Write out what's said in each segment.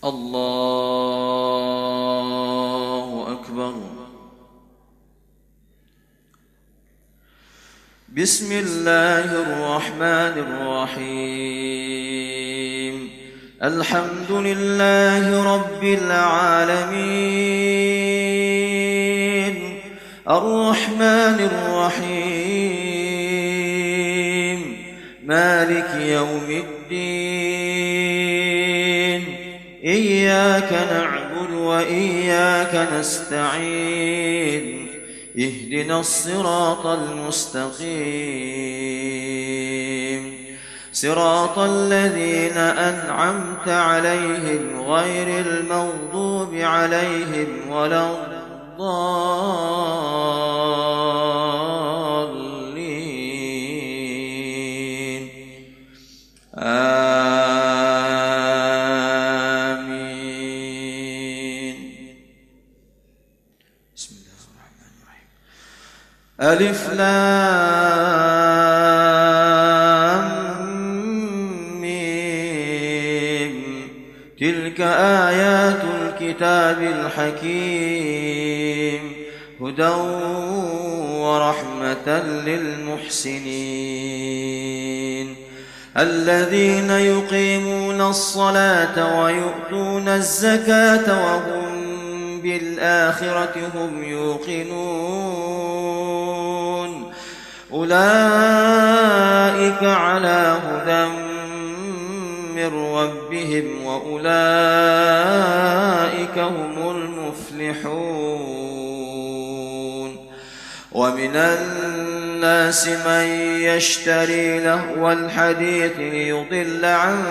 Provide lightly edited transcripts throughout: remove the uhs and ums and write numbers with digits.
الله أكبر. بسم الله الرحمن الرحيم. الحمد لله رب العالمين الرحمن الرحيم مالك يوم الدين إياك نعبد وإياك نستعين اهدنا الصراط المستقيم صراط الذين أنعمت عليهم غير المغضوب عليهم ولا الضالين آمين. بسم الله الرحمن الرحيم. ألف لام ميم تلك آيات الكتاب الحكيم هدى ورحمة للمحسنين الذين يقيمون الصلاة ويؤتون الزكاة وهم بالآخرة هم يوقنون أولئك على هدى من ربهم وأولئك هم المفلحون. ومن الناس من يشتري لهو الحديث ليضل عن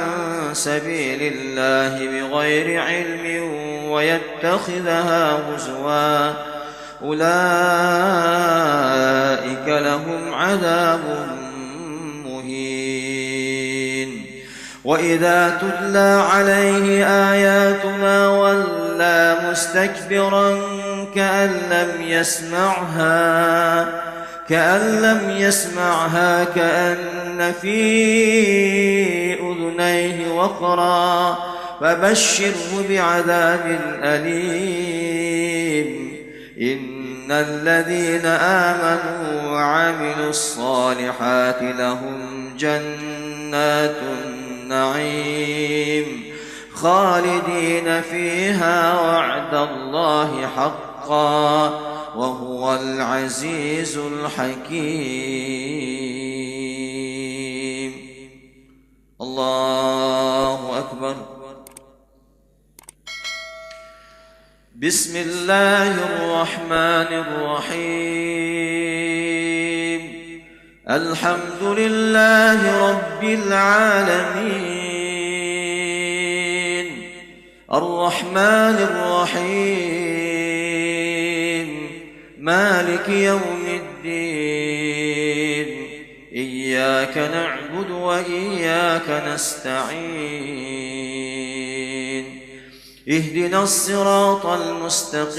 سبيل الله بغير علم ويتخذها هزوا أولئك لهم عذاب مهين. وإذا تتلى عليه آياتنا ولى مستكبرا كأن لم يسمعها كأن في أذنيه وقرا فبشره بعذاب أليم. إن الذين آمنوا وعملوا الصالحات لهم جنات النعيم خالدين فيها وعد الله حقا وهو العزيز الحكيم. الله أكبر. بسم الله الرحمن الرحيم. الحمد لله رب العالمين الرحمن الرحيم مالك يوم الدين إياك نعبد وإياك نستعين اهدنا الصراط المستقيم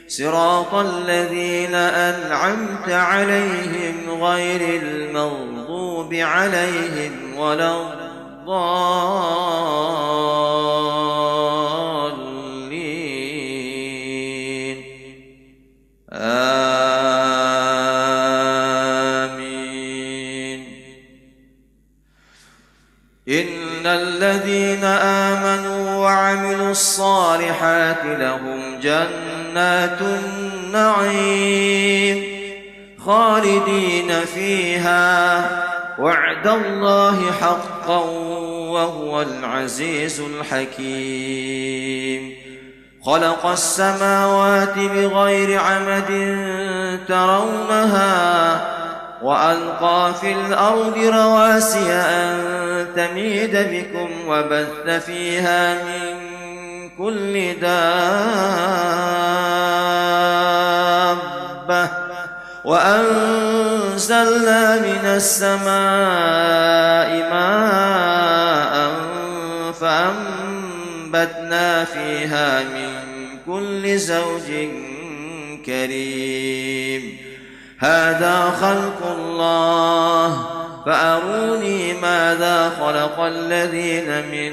صراط الذين أنعمت عليهم غير المغضوب عليهم ولا الضالين آمين. إن الذين آمنوا وعملوا الصالحات لهم جنات النعيم خالدين فيها وعد الله حقا وهو العزيز الحكيم. خلق السماوات بغير عمد ترونها وألقى في الأرض رواسي أن تميد بكم وبث فيها من كل دابة وأنزلنا من السماء ماء فأنبتنا فيها من كل زوج كريم. هذا خلق الله فأروني ماذا خلق الذين من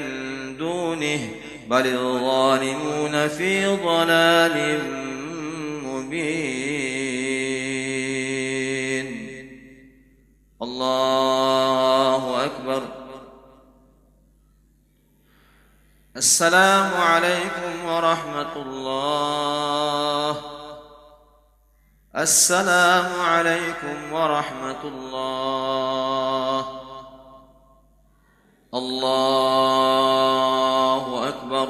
دونه بل الظالمون في ضلال مبين. الله أكبر. السلام عليكم ورحمة الله. السلام عليكم ورحمة الله. الله أكبر.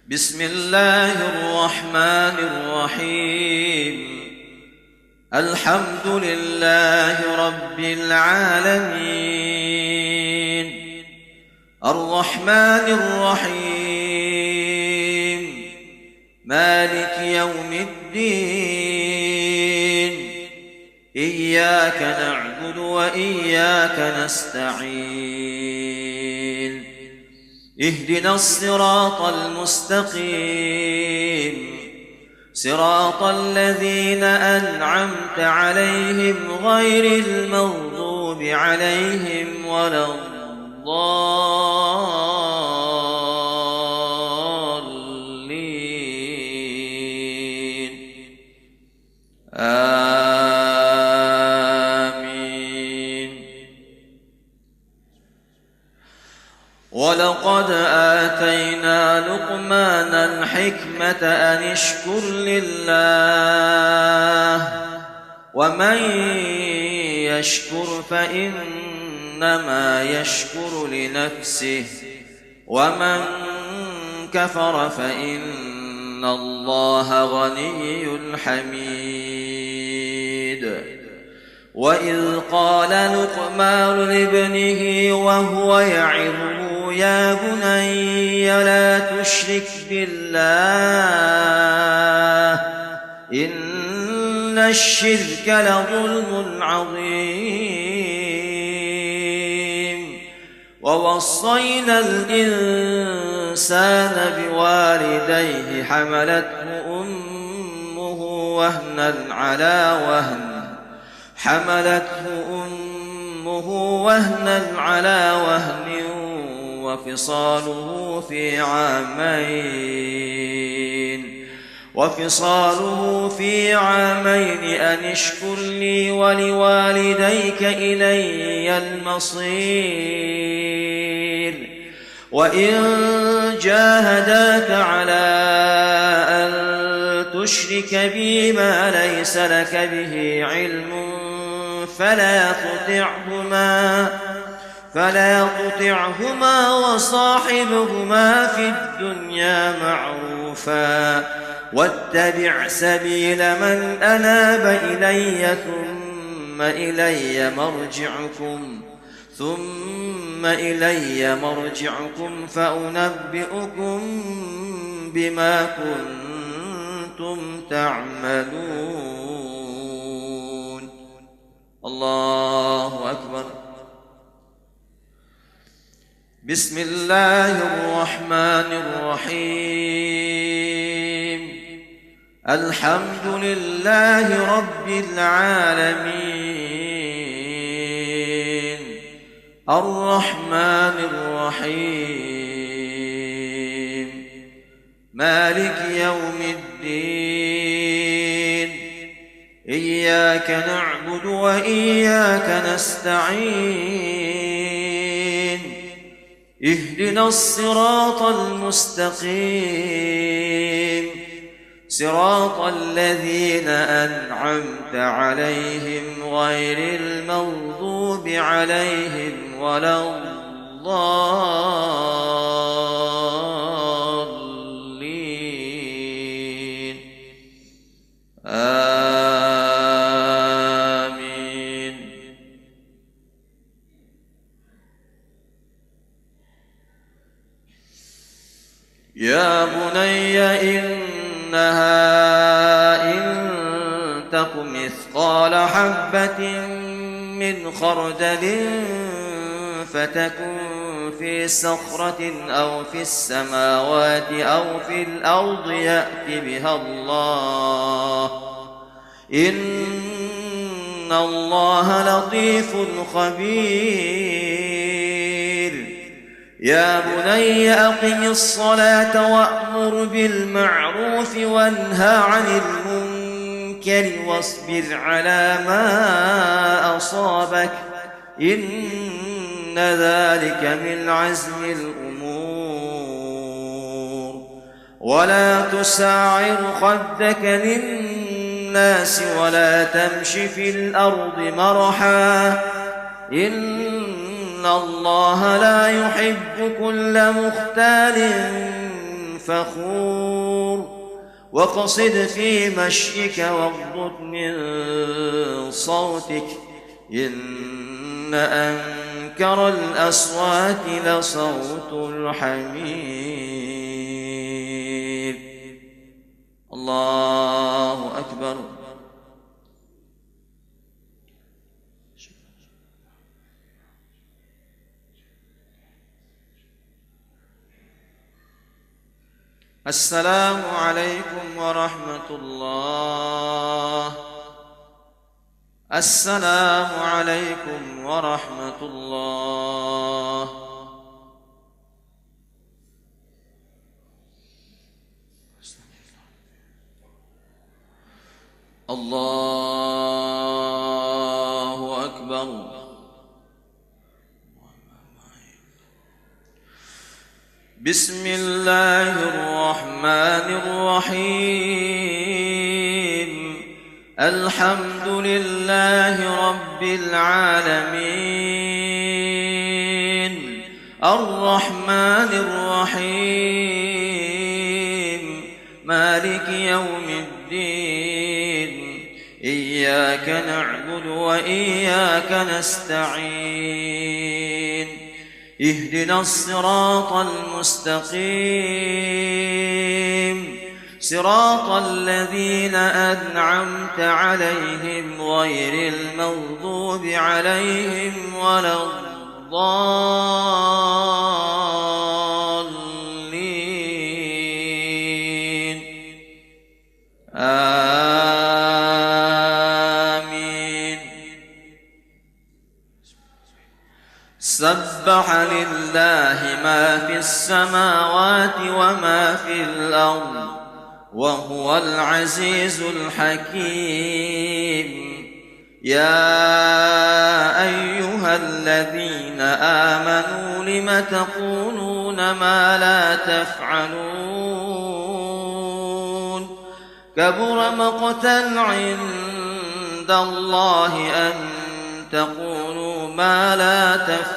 بسم الله الرحمن الرحيم. الحمد لله رب العالمين الرحمن الرحيم مالك يوم الدين إياك نعبد وإياك نستعين اهدنا الصراط المستقيم صراط الذين أنعمت عليهم غير المغضوب عليهم ولا الضالين آمين. ولقد آتينا لقمان الحكمة أن اشكر لله ومن يشكر فإنما يشكر لنفسه ومن كفر فإن الله غني حميد. وإذ قال لقمان لابنه وهو يعظه يا بني لا تشرك بالله إن الشرك لظلم عظيم. ووصينا الإنسان بوالديه حملته أمه وهنا على وهن وفصاله في عامين أن اشكر لي ولوالديك إلي المصير. وإن جاهداك على أن تشرك بي ما ليس لك به علم فلا تطعهما وصاحبهما في الدنيا معروفا واتبع سبيل من أناب إلي ثم إلي مرجعكم فأنبئكم بما كنتم تعملون. الله أكبر. بسم الله الرحمن الرحيم. الحمد لله رب العالمين الرحمن الرحيم مالك يوم الدين إياك نعبد وإياك نستعين اهدنا الصراط المستقيم صراط الذين أنعمت عليهم غير المغضوب عليهم ولا الضالين آمين. يا بني إنها إن تك مثقال حبة من خردل فتكن في صخرة أو في السماوات أو في الأرض يأت بها الله إن الله لطيف خبير. يا بني أقم الصلاة وأمر بالمعروف وانهى عن المنكر واصبر على ما أصابك إن ذلك من عزم الأمور. ولا تسعر خدك للناس ولا تمش في الأرض مرحا إن الله لا يحب كل مختال فخور. واقصد في مشيك واغضض من صوتك إن أنكر الأصوات لصوت الحمير. الله أكبر. السلام عليكم ورحمة الله. السلام عليكم ورحمة الله. الله أكبر. بسم الله الرحمن الرحيم. الحمد لله رب العالمين الرحمن الرحيم مالك يوم الدين. إياك نعبد وإياك نستعين. اهدنا الصراط المستقيم صراط الذين أنعمت عليهم غير المغضوب عليهم ولا الضالين. آمين. سبح لله ما في السماوات وما في الأرض وهو العزيز الحكيم. يا أيها الذين آمنوا لم تقولون ما لا تفعلون كبر مقتا عند الله أن تقولوا ما لا تفعلون.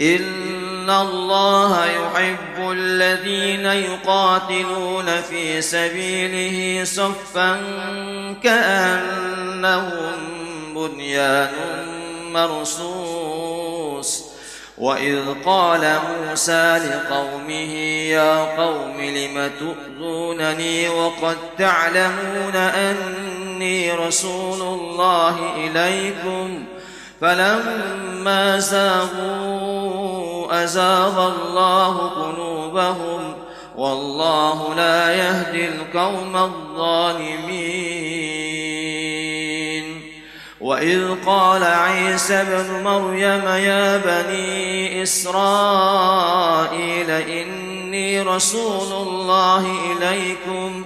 إن الله يحب الذين يقاتلون في سبيله صفا كأنهم بنيان مرصوص. وإذ قال موسى لقومه يا قوم لم تؤذونني وقد تعلمون أني رسول الله إليكم فلما زاغوا أزاغ الله قلوبهم والله لا يهدي القوم الظالمين. وإذ قال عيسى ابن مريم يا بني إسرائيل إني رسول الله إليكم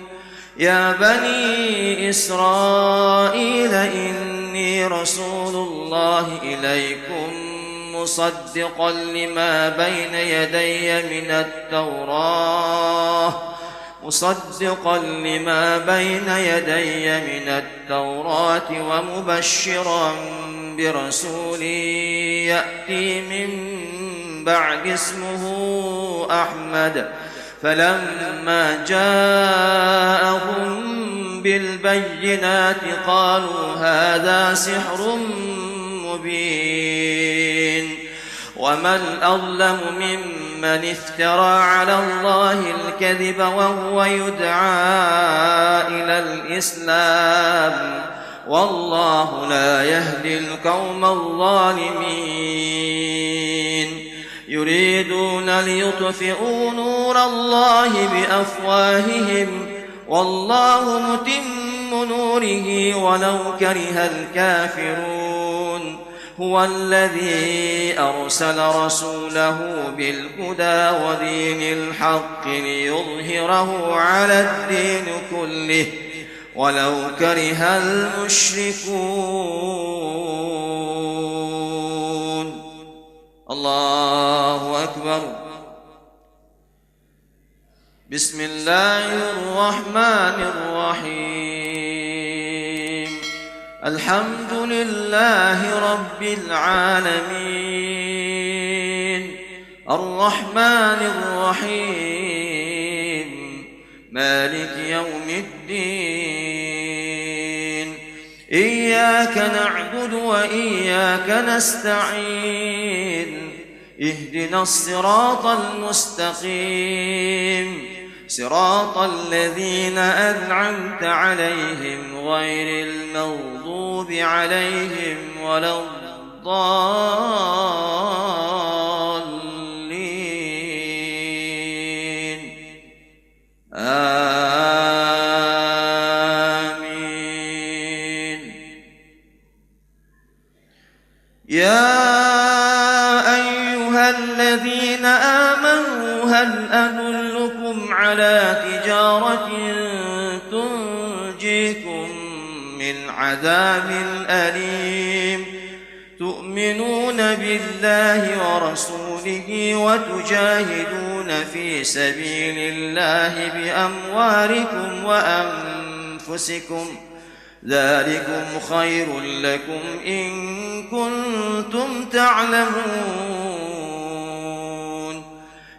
يا بني إسرائيل إني رسول الله إليكم مصدقا لما بين يدي من التوراة ومبشرا برسول يأتي من بعد اسمه أحمد. فلما جاءهم بالبينات قالوا هذا سحر مبين. ومن أظلم ممن افترى على الله الكذب وهو يدعى إلى الإسلام والله لا يهدي القوم الظالمين. يريدون ليطفئوا نور الله بأفواههم والله متم نوره ولو كره الكافرون. هو الذي أرسل رسوله بالهدى ودين الحق ليظهره على الدين كله ولو كره المشركون. الله أكبر. بسم الله الرحمن الرحيم. الحمد لله رب العالمين الرحمن الرحيم مالك يوم الدين. إياك نعبد وإياك نستعين. اهدنا الصراط المستقيم صراط الذين أنعمت عليهم غير المغضوب عليهم ولا الضالين. آمين. يا أيها الذين آمنوا هل أدلكم على تجارة تنجيكم من عذاب أليم تؤمنون بالله ورسوله وتجاهدون في سبيل الله بأموالكم وأنفسكم ذلكم خير لكم إن كنتم تعلمون.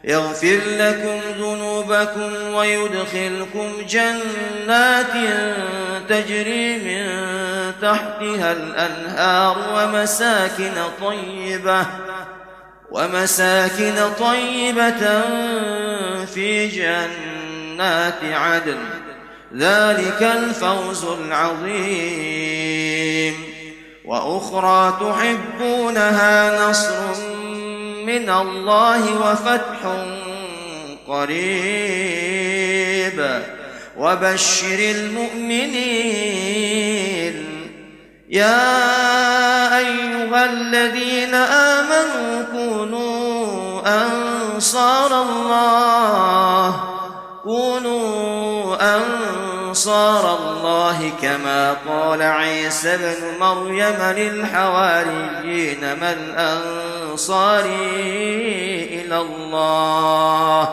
يغفر لكم ذنوبكم ويدخلكم جنات تجري من تحتها الأنهار ومساكن طيبة في جنات عدن ذلك الفوز العظيم. وأخرى تحبونها نصر من الله وفتح قريب وبشر المؤمنين. يا أيها الذين آمنوا كونوا أنصار الله كما قال عيسى ابن مريم للحواريين من أنصاري إلى الله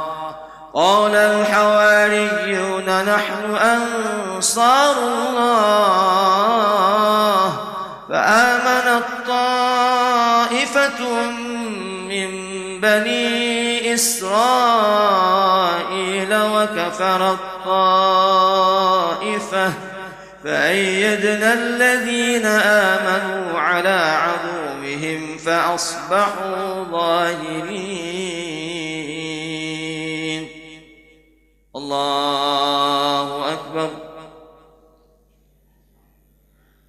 قال الحواريون نحن أنصار الله. فآمنت طائفة من بني إسرائيل وكفرت طائفة فأيدنا الذين آمنوا على عدوهم فأصبحوا ظاهرين. الله أكبر.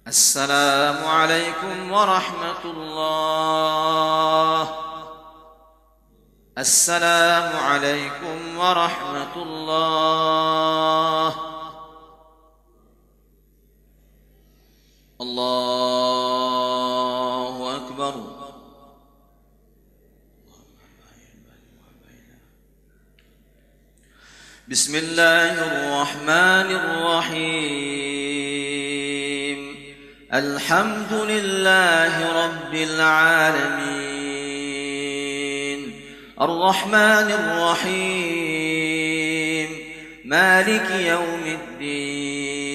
السلام عليكم ورحمة الله. السلام عليكم ورحمة الله. الله أكبر. بسم الله الرحمن الرحيم. الحمد لله رب العالمين الرحمن الرحيم مالك يوم الدين.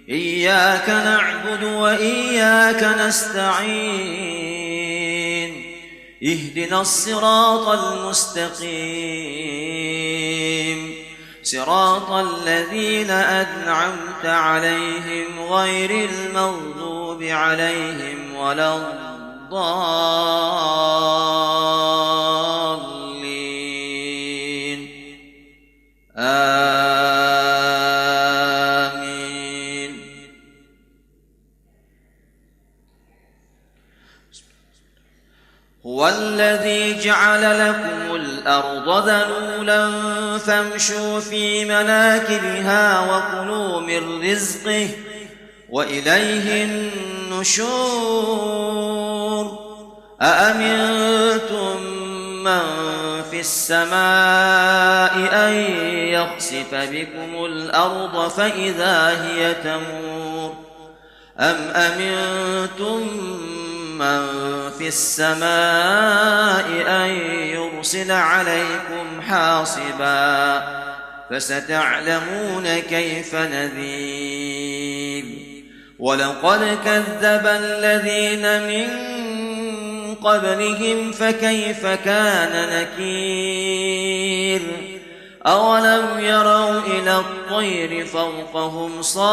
إياك نعبد وإياك نستعين. اهدنا الصراط المستقيم صراط الذين أنعمت عليهم غير المغضوب عليهم ولا الضالين. آمين. هو الذي جعل لكم الأرض ذلولا فامشوا في مناكبها وكلوا من رزقه وإليه النشور أأمنتم من في السماء أن يخسف بكم الأرض فإذا هي تمور أم أمنتم من في السماء أن يرسل عليكم حاصبا فستعلمون كيف نذير ولقد كذب الذين من قبلهم فكيف كان نكير أولم يروا إلى الطير فوقهم صافات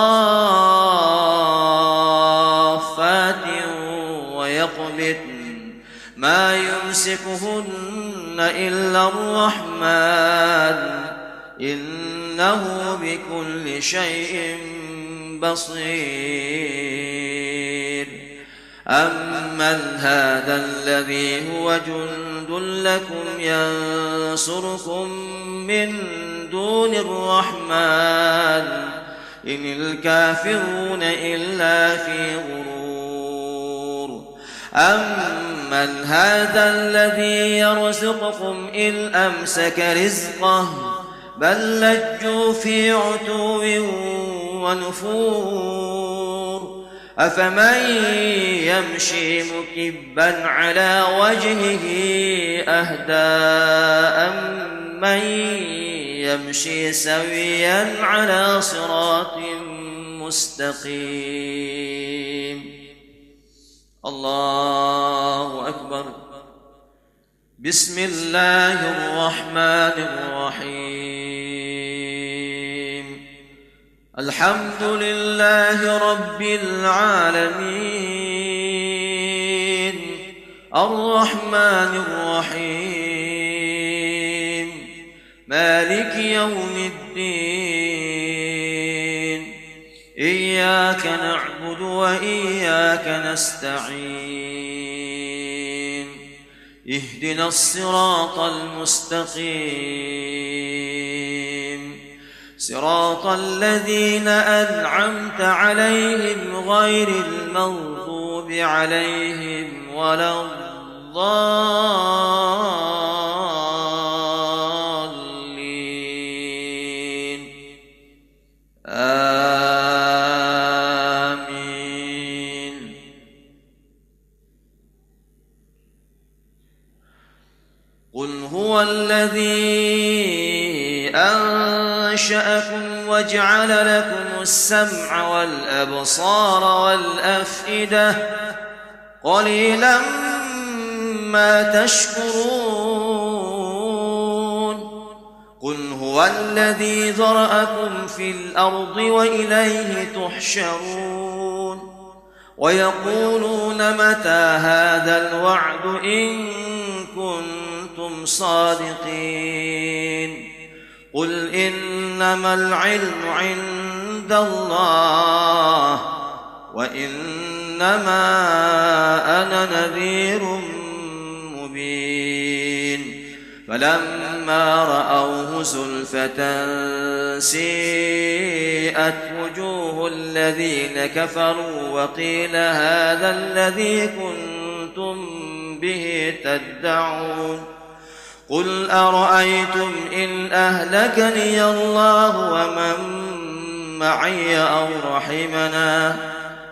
ويقبضن ما يمسكهن إلا الرحمن إنه بكل شيء بصير أمن هذا الذي هو جند لكم ينصركم من دون الرحمن إن الكافرون إلا في غرور أمن هذا الذي يرزقكم إن أمسك رزقه بل لجوا في عتو ونفور أفمن يمشي مكبا على وجهه أهدى أمن يمشي سويا على صراط مستقيم الله أكبر بسم الله الرحمن الرحيم الحمد لله رب العالمين الرحمن الرحيم مالك يوم الدين إياك نعبد وإياك نستعين اهدنا الصراط المستقيم صراط الذين أنعمت عليهم غير المغضوب عليهم ولا الضالين آمين قل هو الذي أنشأكم وجعل لكم السمع والأبصار والأفئدة قليلا ما تشكرون قل هو الذي ذرأكم في الأرض وإليه تحشرون ويقولون متى هذا الوعد إن كنتم صادقين قل إنما العلم عند الله وإنما أنا نذير مبين فلما رأوه زلفة سيئت وجوه الذين كفروا وقيل هذا الذي كنتم به تدعون قل أرأيتم إن أهلكني الله ومن معي أو رحمنا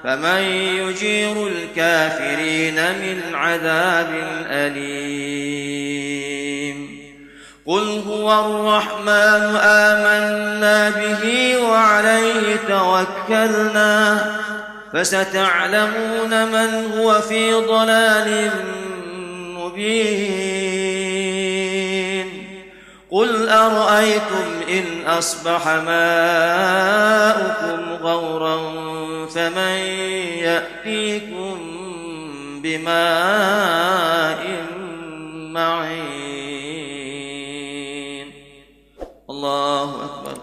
فمن يجير الكافرين من عذاب أليم قل هو الرحمن آمنا به وعليه توكلنا فستعلمون من هو في ضلال مبين قل أرأيتم إن أصبح ماؤكم غورا فمن يأتيكم بماء معين الله أكبر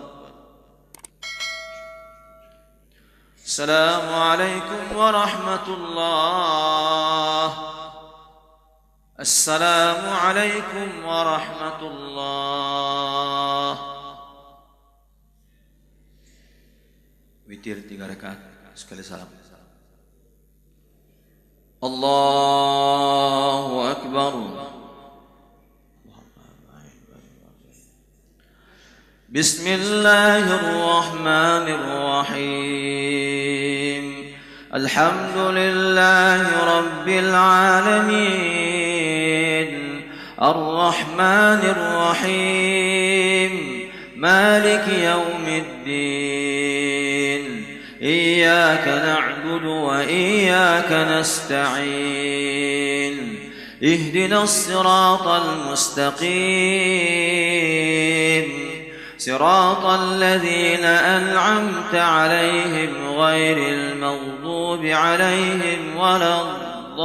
السلام عليكم ورحمة الله السلام عليكم ورحمة الله. Witir 3 rakaat sekali salam. Allahu Akbar. Bismillahirrahmanirrahim. Alhamdulillahi Rabbil Alamin. Ar-Rahmanir Rahim. Maliki Yawmiddin. Iyyaka na'budu wa iyyaka nasta'in. Ihdinas siratal mustaqim. صراط الذين أنعمت عليهم غير المغضوب عليهم ولا الضالين.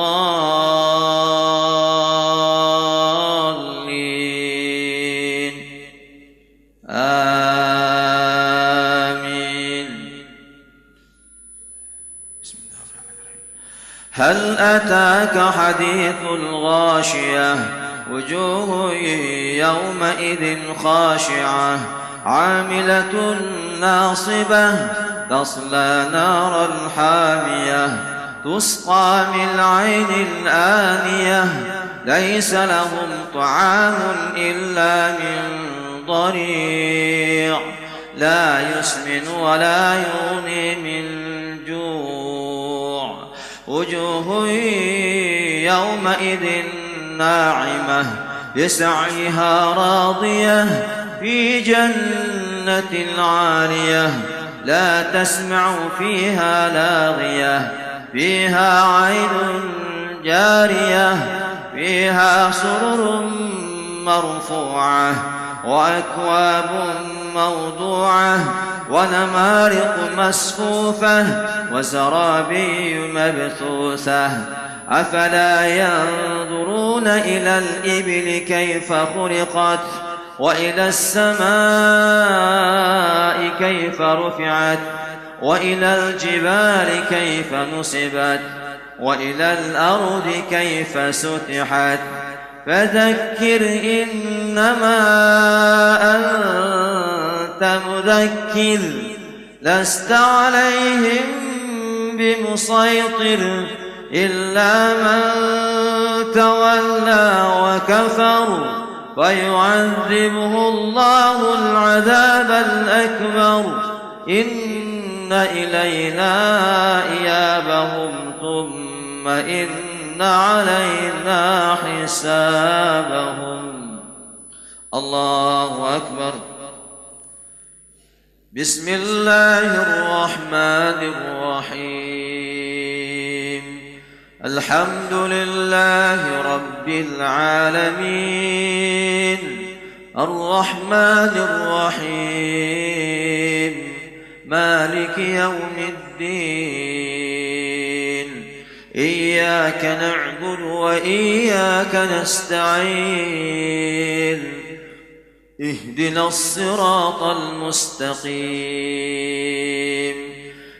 آمين. بسم الله الرحمن الرحيم. هل أتاك حديث الغاشية وجوه يومئذ خاشعة عاملة ناصبة تصلى نارا حامية تسقى من عين آنية ليس لهم طعام إلا من ضريع لا يسمن ولا يغني من جوع وجوه يومئذ ناعمة لسعيها راضية في جنة عالية لا تسمع فيها لاغية فيها عين جارية فيها سرر مرفوعة وأكواب موضوعة ونمارق مسفوفة وزرابي مبثوثة أفلا ينظرون إلى الإبل كيف خلقت وإلى السماء كيف رفعت وإلى الجبال كيف نصبت وإلى الأرض كيف سطحت فذكر إنما أنت مذكر لست عليهم بمسيطر إلا من تولى وكفر فيعذبه الله العذاب الأكبر إن إلينا إيابهم ثم إن علينا حسابهم. الله أكبر. بسم الله الرحمن الرحيم. الحمد لله رب العالمين الرحمن الرحيم مالك يوم الدين إياك نعبد وإياك نستعين اهدنا الصراط المستقيم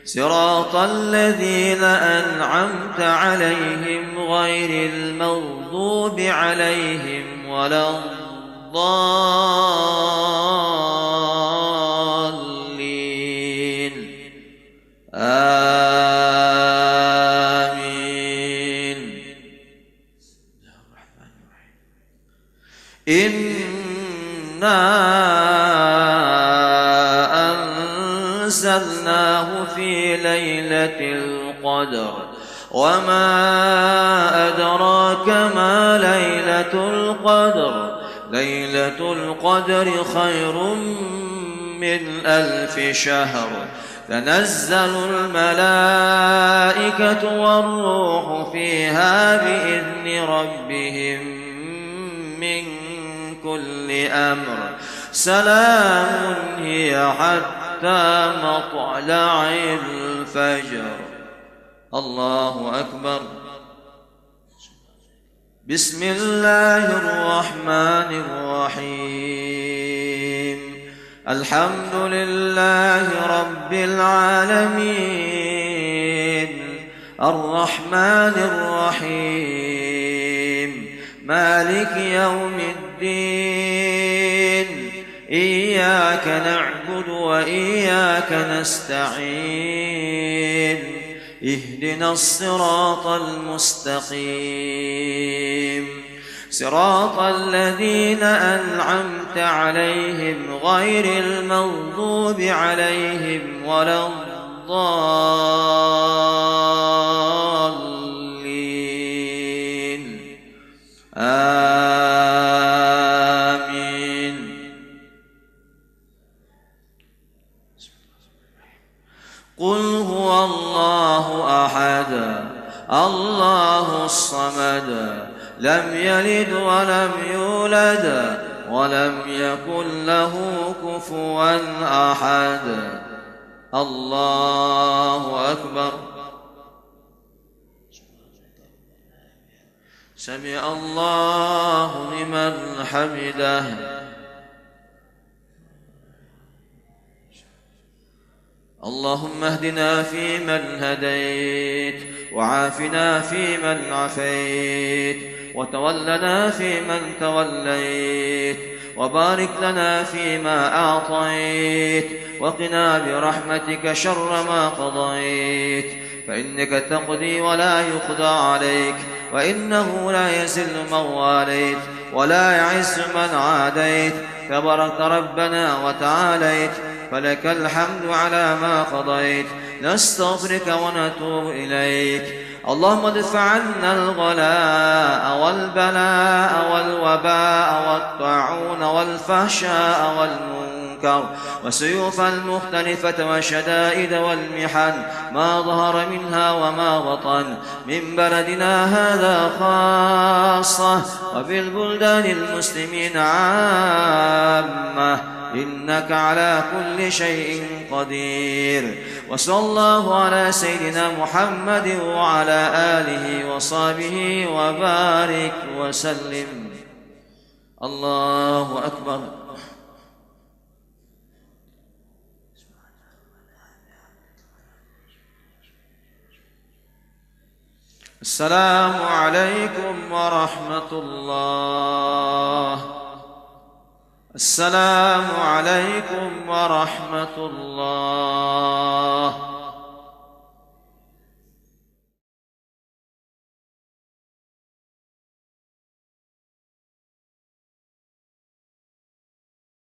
صراط الذين أنعمت عليهم غير المغضوب عليهم ولا الضالين. آمين. إنا أنزلناه في ليلة القدر وما أدراك ما ليلة القدر ليلة القدر خير من 1000 شهر تنزل الملائكة والروح فيها بإذن ربهم من كل أمر سلام هي حتى مطلع الفجر. الله أكبر. بسم الله الرحمن الرحيم. الحمد لله رب العالمين الرحمن الرحيم مالك يوم الدين إياك نعبد وإياك نستعين اهدنا الصراط المستقيم صراط الذين أنعمت عليهم غير المغضوب عليهم ولا الضالين آمين. قل هو الله أحد الله الصمد لم يلد ولم يولد ولم يكن له كفوا أحد. الله أكبر. سمع الله لمن حمده. اللهم اهدنا فيمن هديت وعافنا فيمن عافيت وتولنا فيمن توليت وبارك لنا فيما أعطيت وقنا برحمتك شر ما قضيت فإنك تقضي ولا يقضى عليك وإنه لا يزل من واليت ولا يعز من عاديت تبارك ربنا وتعاليت فلك الحمد على ما قضيت. نستغفرك ونتوب إليك. اللهم ادفع عنا الغلاء والبلاء والوباء والطاعون والفحشاء والمنكر والسيوف المختلفة والشدائد والمحن ما ظهر منها وما بطن من بلدنا هذا خاصة وبالبلدان المسلمين عامة إنك على كل شيء قدير. وصلى الله على سيدنا محمد وعلى آله وصحبه وبارك وسلم. الله أكبر. السلام عليكم ورحمة الله. السلام عليكم ورحمة الله.